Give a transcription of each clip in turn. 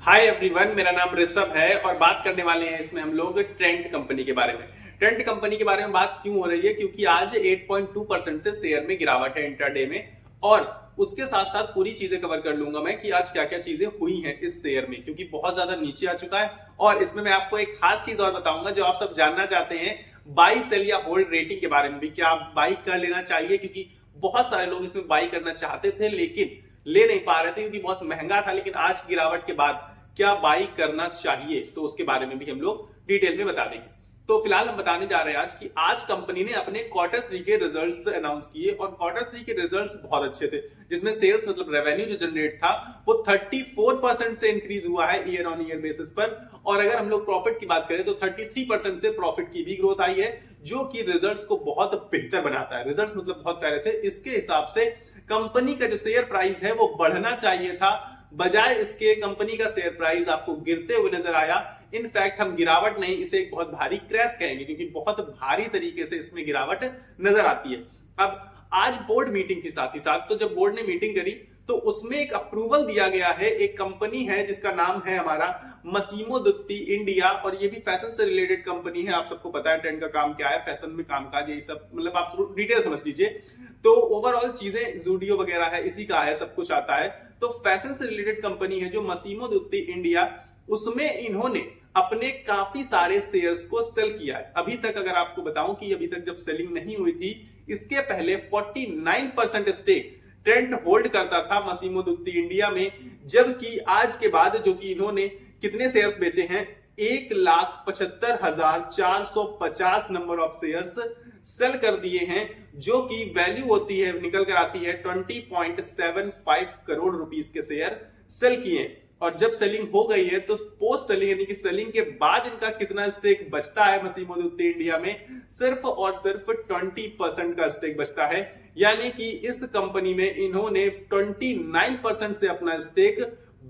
Hi everyone, मेरा नाम ऋषभ है और बात करने वाले हैं इसमें हम लोग ट्रेंट कंपनी के बारे में। ट्रेंट कंपनी के बारे में बात क्यों हो रही है? क्योंकि आज 8.2% से शेयर में गिरावट है इंट्राडे में। और उसके साथ साथ पूरी चीजें कवर कर लूंगा मैं कि आज क्या क्या चीजें हुई हैं इस शेयर में, क्योंकि बहुत ज्यादा नीचे आ चुका है। और इसमें मैं आपको एक खास चीज और बताऊंगा जो आप सब जानना चाहते हैं, बाई सेल या होल्ड रेटिंग के बारे में भी। क्या आप बाई कर लेना चाहिए? क्योंकि बहुत सारे लोग इसमें बाई करना चाहते थे लेकिन ले नहीं पा रहे थे क्योंकि बहुत महंगा था। लेकिन आज गिरावट के बाद क्या बाई करना चाहिए, तो उसके बारे में भी हम लोग डिटेल में बता देंगे। तो फिलहाल हम बताने जा रहे हैं आज कि आज कंपनी ने अपने क्वार्टर 3 के रिजल्ट्स अनाउंस किए और क्वार्टर 3 के रिजल्ट्स बहुत अच्छे थे, जिसमें सेल्स मतलब रेवेन्यू जो जनरेट था वो 34% से इंक्रीज हुआ है ईयर ऑन ईयर बेसिस पर। और अगर हम लोग प्रॉफिट की बात करें तो 33% से प्रॉफिट की भी ग्रोथ आई है, जो कि रिजल्ट्स को बहुत बेहतर बनाता है। रिजल्ट्स मतलब बहुत प्यारे थे। इसके हिसाब से कंपनी का जो शेयर प्राइस है वो बढ़ना चाहिए था, बजाय इसके कंपनी का शेयर प्राइस आपको गिरते हुए नजर आया। इनफैक्ट हम गिरावट नहीं, इसे एक बहुत भारी क्रैश कहेंगे, क्योंकि बहुत भारी तरीके से इसमें गिरावट नजर आती है। अब आज बोर्ड मीटिंग के साथ ही साथ, तो जब बोर्ड ने मीटिंग करी तो उसमें एक अप्रूवल दिया गया है। एक कंपनी है जिसका नाम है हमारा मसीमो दुत्ती इंडिया, और ये भी फैशन से रिलेटेड कंपनी है। आप सबको पता है ट्रेंड का काम क्या है, फैशन में कामकाज, यही सब, मतलब आप डिटेल समझ लीजिए। तो ओवरऑल चीजें जूडियो वगैरह है, इसी का है, सब कुछ आता है। तो फैशन से रिलेटेड कंपनी है जो मसीमो दुत्ती इंडिया, उसमें इन्होंने अपने काफी सारे शेयर्स को सेल किया है। अभी तक अगर आपको बताऊं कि अभी तक जब सेलिंग नहीं हुई थी, इसके पहले 49% स्टेक ट्रेंड होल्ड करता था मसीमो दुत्ती इंडिया में। जबकि आज के बाद जो कि इन्होंने कितने शेयर्स बेचे हैं, 1,75,450 नंबर ऑफ शेयर्स सेल कर दिए हैं, जो कि वैल्यू होती है, निकल कर आती है 20.75 करोड़ रुपीस के शेयर सेल किए। और जब सेलिंग हो गई है तो पोस्ट सेलिंग यानी कि सेलिंग के बाद इनका कितना स्टेक बचता है मसीमो दुत्ती इंडिया में, सिर्फ और सिर्फ 20% का स्टेक बचता है। यानी कि इस कंपनी में इन्होंने 29% से अपना स्टेक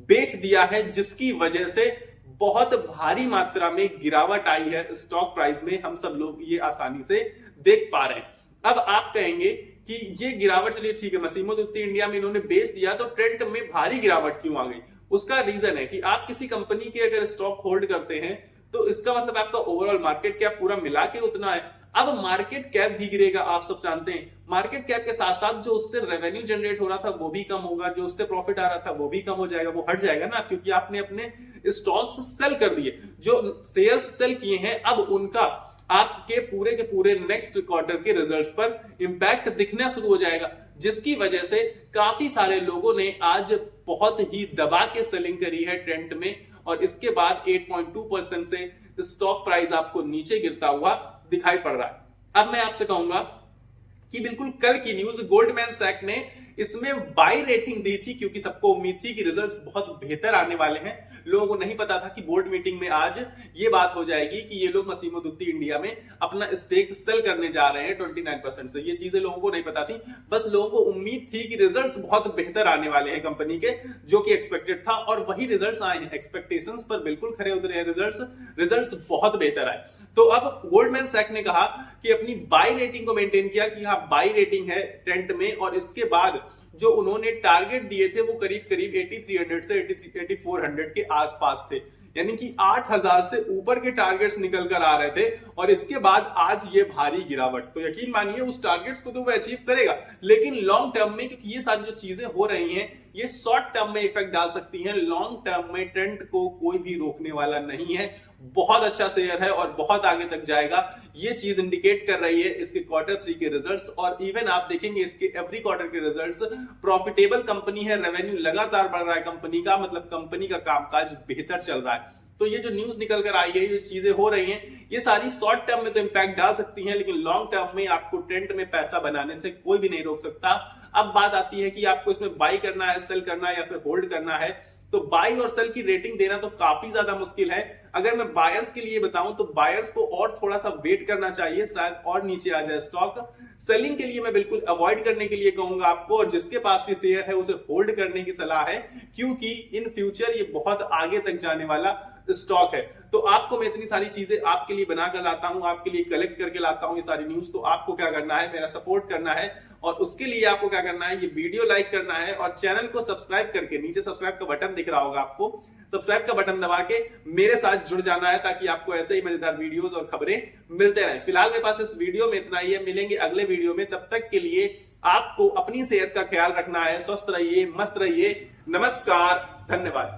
बेच दिया है, जिसकी वजह से बहुत भारी मात्रा में गिरावट आई है स्टॉक प्राइस में। हम सब लोग ये आसानी से देख पा रहे हैं। अब आप कहेंगे कि ये गिरावट, चलिए ठीक है, मसीमो दुत्ती इंडिया में इन्होंने बेच दिया तो ट्रेंड में भारी गिरावट क्यों आ गई? उसका रीजन है कि आप किसी कंपनी के अगर स्टॉक होल्ड करते हैं तो इसका मतलब आपका ओवरऑल मार्केट कैप पूरा मिला के उतना है। अब मार्केट कैप भी गिरेगा, आप सब जानते हैं। मार्केट कैप के साथ साथ जो उससे रेवेन्यू जनरेट हो रहा था वो भी कम होगा, जो उससे प्रॉफिट आ रहा था वो भी कम हो जाएगा, वो हट जाएगा ना, क्योंकि आपने अपने स्टॉक्स सेल कर दिए। जो शेयर्स सेल किए हैं अब उनका आपके पूरे के पूरे नेक्स्ट क्वार्टर के रिजल्ट्स पर इंपैक्ट दिखना शुरू हो जाएगा, जिसकी वजह से काफी सारे लोगों ने आज बहुत ही दबा के सेलिंग करी है ट्रेंड में। और इसके बाद 8.2% से स्टॉक प्राइस आपको नीचे गिरता हुआ दिखाई पड़ रहा है। अब मैं आपसे कहूंगा कि बिल्कुल कल की न्यूज, गोल्डमैन सैक्स ने इसमें बाई रेटिंग दी थी, क्योंकि सबको उम्मीद थी कि रिजल्ट्स बहुत बेहतर आने वाले हैं। लोगों को नहीं पता था कि बोर्ड मीटिंग में आज ये बात हो जाएगी कि ये लोग मसीमो दुत्ती इंडिया में अपना स्टेक सेल करने जा रहे हैं 29% से। ये चीजें लोगों को नहीं पता थी, बस लोगों को उम्मीद थी कि रिजल्ट्स बहुत बेहतर आने वाले हैं कंपनी के, जो कि एक्सपेक्टेड था, और वही रिजल्ट्स आए हैं। एक्सपेक्टेशंस पर बिल्कुल खरे उतरे हैं रिजल्ट्स बहुत बेहतर आए। तो अब गोल्डमैन सैक्स ने कहा कि अपनी बाई रेटिंग को मेंटेन किया कि हाँ बाई रेटिंग है ट्रेंड में, और इसके बाद जो उन्होंने टारगेट दिए थे वो करीब करीब 8300 से 8400 के आसपास थे। यानी कि 8000 से ऊपर के टारगेट्स निकल कर आ रहे थे, और इसके बाद आज ये भारी गिरावट। तो यकीन मानिए उस टारगेट्स को तो वो अचीव करेगा, लेकिन लॉन्ग टर्म में, क्योंकि ये सारी जो चीजें हो रही हैं ये शॉर्ट टर्म में इफेक्ट डाल सकती हैं, लॉन्ग टर्म में ट्रेंड को कोई भी रोकने वाला नहीं है। बहुत अच्छा शेयर है और बहुत आगे तक जाएगा, ये चीज इंडिकेट कर रही है इसके क्वार्टर 3 के रिजल्ट्स। और इवन आप देखेंगे इसके एवरी क्वार्टर के रिजल्ट्स, प्रॉफिटेबल कंपनी है, रेवेन्यू लगातार बढ़ रहा है कंपनी का, मतलब कंपनी का कामकाज बेहतर चल रहा है। तो ये जो न्यूज निकल कर आई है, ये चीजें हो रही हैं, ये सारी शॉर्ट टर्म में तो इंपैक्ट डाल सकती हैं, लेकिन लॉन्ग टर्म में आपको ट्रेंड में पैसा बनाने से कोई भी नहीं रोक सकता। अब बात आती है कि आपको इसमें बाई करना है, सेल करना है, या फिर होल्ड करना है। तो बाई और सेल की रेटिंग देना तो काफी ज्यादा मुश्किल है। अगर मैं बायर्स के लिए बताऊं तो बायर्स को और थोड़ा सा वेट करना चाहिए, शायद और नीचे आ जाए स्टॉक। सेलिंग के लिए मैं बिल्कुल अवॉइड करने के लिए कहूंगा आपको, और जिसके पास ये शेयर है उसे होल्ड करने की सलाह है, क्योंकि इन फ्यूचर ये बहुत आगे तक जाने वाला स्टॉक है। तो आपको मैं इतनी सारी चीजें आपके लिए बनाकर लाता हूं, आपके लिए कलेक्ट करके लाता हूं ये सारी न्यूज। तो आपको क्या करना है, मेरा सपोर्ट करना है और उसके लिए आपको क्या करना है, ये वीडियो लाइक करना है और चैनल को सब्सक्राइब करके, नीचे सब्सक्राइब का बटन दिख रहा होगा आपको, सब्सक्राइब का बटन दबा के मेरे साथ जुड़ जाना है, ताकि आपको ऐसे ही मजेदार वीडियोस और खबरें मिलते रहें। फिलहाल मेरे पास इस वीडियो में इतना ही है, मिलेंगे अगले वीडियो में। तब तक के लिए आपको अपनी सेहत का ख्याल रखना है। स्वस्थ रहिए, मस्त रहिए। नमस्कार, धन्यवाद।